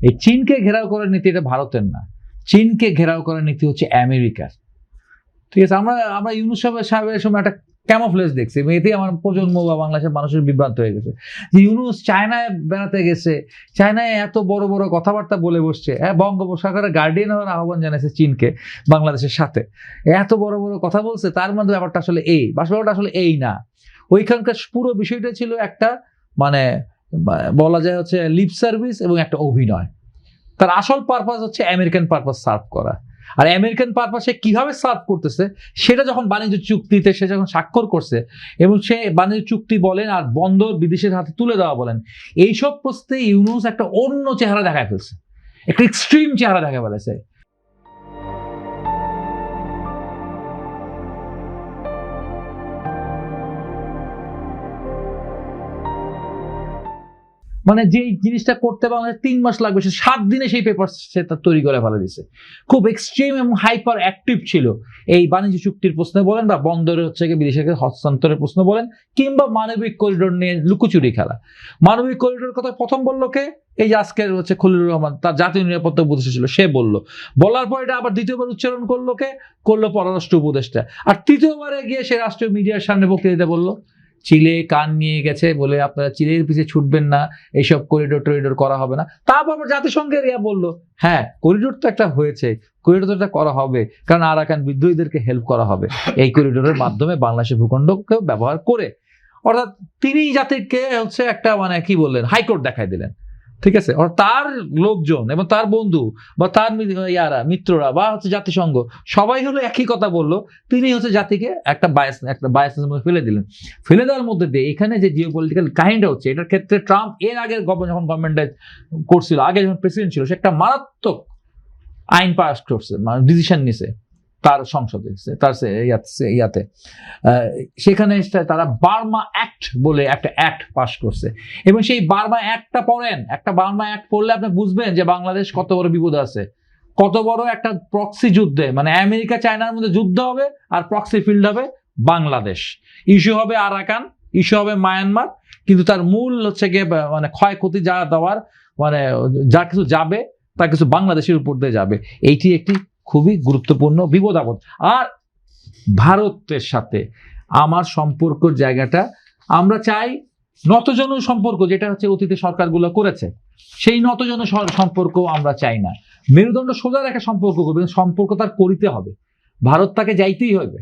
এই চীনকে ঘেরাও করার নীতি এটা ভারতের না, চীনকে ঘেরাও করার নীতি হচ্ছে আমেরিকার। ঠিক আছে, আমরা ইউনূস সাহেবের সময় একটা ক্যামোফ্লেজ দেখছি, এতেই আমার প্রজন্ম বা বাংলাদেশের মানুষের বিভ্রান্ত হয়ে গেছে যে ইউনূস চায়নায় বেড়াতে গেছে, চায়নায় এত বড় বড় কথাবার্তা বলে বসছে, বঙ্গোপসাগরের গার্ডিয়ান হওয়ার আহ্বান জানাইছে চীনকে বাংলাদেশের সাথে, এত বড় বড় কথা বলছে। তার মধ্যে ব্যাপারটা আসলে ব্যাপারটা আসলে না, ওইখানকার পুরো বিষয়টা ছিল একটা মানে বলা যায় হচ্ছে লিপ সার্ভিস এবং একটা অভিনয়। তার আসল পারপাস হচ্ছে আমেরিকান পারপাস সার্ভ করা। আর আমেরিকান পারপাসে কিভাবে সার্ভ করতেছে সেটা যখন বাণিজ্য চুক্তিতে সে যখন স্বাক্ষর করছে এবং সে বাণিজ্য চুক্তি বলেন আর বন্দর বিদেশের হাতে তুলে দেওয়া বলেন, এইসব প্রশ্নে ইউনূস একটা অন্য চেহারা দেখায় ফেলছে, একটা এক্সট্রিম চেহারা দেখা ফেলেছে। মানে যেই জিনিসটা করতে বাংলাদেশ 3 মাস লাগবে, সে 7 দিনে সেই পেপার সে তৈরি করে ফেলে দিচ্ছে। খুব এক্সট্রিম এবং হাইপার অ্যাক্টিভ ছিল এই বাণিজ্য চুক্তির প্রশ্নে বলেন বা বন্দরের হচ্ছে বিদেশের হস্তান্তরের প্রশ্ন বলেন, কিংবা মানবিক করিডোর নিয়ে লুকোচুরি খেলা। মানবিক করিডোর কথা প্রথম বললো কে? এই যে আজকের হচ্ছে খলিলুর রহমান, তার জাতীয় নিরাপত্তা উপদেষ্টা ছিল, সে বলার পর এটা আবার দ্বিতীয়বার উচ্চারণ করলো কে? করলো পররাষ্ট্র উপদেষ্টা। আর তৃতীয়বারে গিয়ে সে রাষ্ট্রীয় মিডিয়ার সামনে বক্তৃতা দিতে বললো চিলে কান নিয়ে গেছে বলে আপনারা চিলের পিছিয়ে ছুটবেন না, এইসব করিডোর করা হবে না। তারপর জাতিসংঘের বললো হ্যাঁ করিডোর তো একটা হয়েছে, করিডোর তো একটা করা হবে, কারণ আরাকান বিদ্রোহীদেরকে হেল্প করা হবে এই করিডোরের মাধ্যমে বাংলাদেশের ভূখণ্ডকে ব্যবহার করে। অর্থাৎ তিনি জাতিকে হচ্ছে একটা মানে কি বললেন, হাইকোর্ট দেখাই দিলেন। ঠিক আছে, তার লোকজন এবং তার বন্ধু বা তার মিত্ররা বা হচ্ছে জাতিসংঘ সবাই হলো একই কথা বললো, তিনি হচ্ছে জাতিকে একটা বায়াসের মধ্যে ফেলে দেওয়ার মধ্যে দিয়ে এখানে যে জিওপলিটিক্যাল কাহিনীটা হচ্ছে, এটার ক্ষেত্রে ট্রাম্প এর আগের যখন গভর্নমেন্টে করছিল, আগে যখন প্রেসিডেন্ট ছিল, সে একটা মারাত্মক আইন পাস করছে, মানে ডিসিশন নিছে তার সংসদে, তার ইয়াতে সেখানে তারা বার্মা অ্যাক্ট বলে একটা অ্যাক্ট পাস করছে। এবং সেই বার্মা অ্যাক্টটা পড়েন, একটা বার্মা অ্যাক্ট পড়লে আপনি বুঝবেন যে বাংলাদেশ কত বড় বিপদ আছে, কত বড় একটা প্রক্সি যুদ্ধে, মানে আমেরিকা চায়নার মধ্যে যুদ্ধ হবে আর প্রক্সি ফিল্ড হবে বাংলাদেশ। ইস্যু হবে আরাকান, ইস্যু হবে মায়ানমার, কিন্তু তার মূল হচ্ছে গিয়ে মানে ক্ষয়ক্ষতি যা দেওয়ার মানে যা কিছু যাবে তা কিছু বাংলাদেশের উপর দিয়ে যাবে। এইটি একটি খুবই গুরুত্বপূর্ণ বিপদ আপদ। আর ভারতের সাথে আমার সম্পর্কের জায়গাটা, আমরা চাই নতজন সম্পর্ক, যেটা হচ্ছে অতীতে সরকারগুলো করেছে, সেই নতজন সম্পর্ক আমরা চাই না। মেরুদণ্ড সোজা রেখে সম্পর্ক করবে, সম্পর্ক তার করিতে হবে, ভারত তাকে যাইতেই হবে।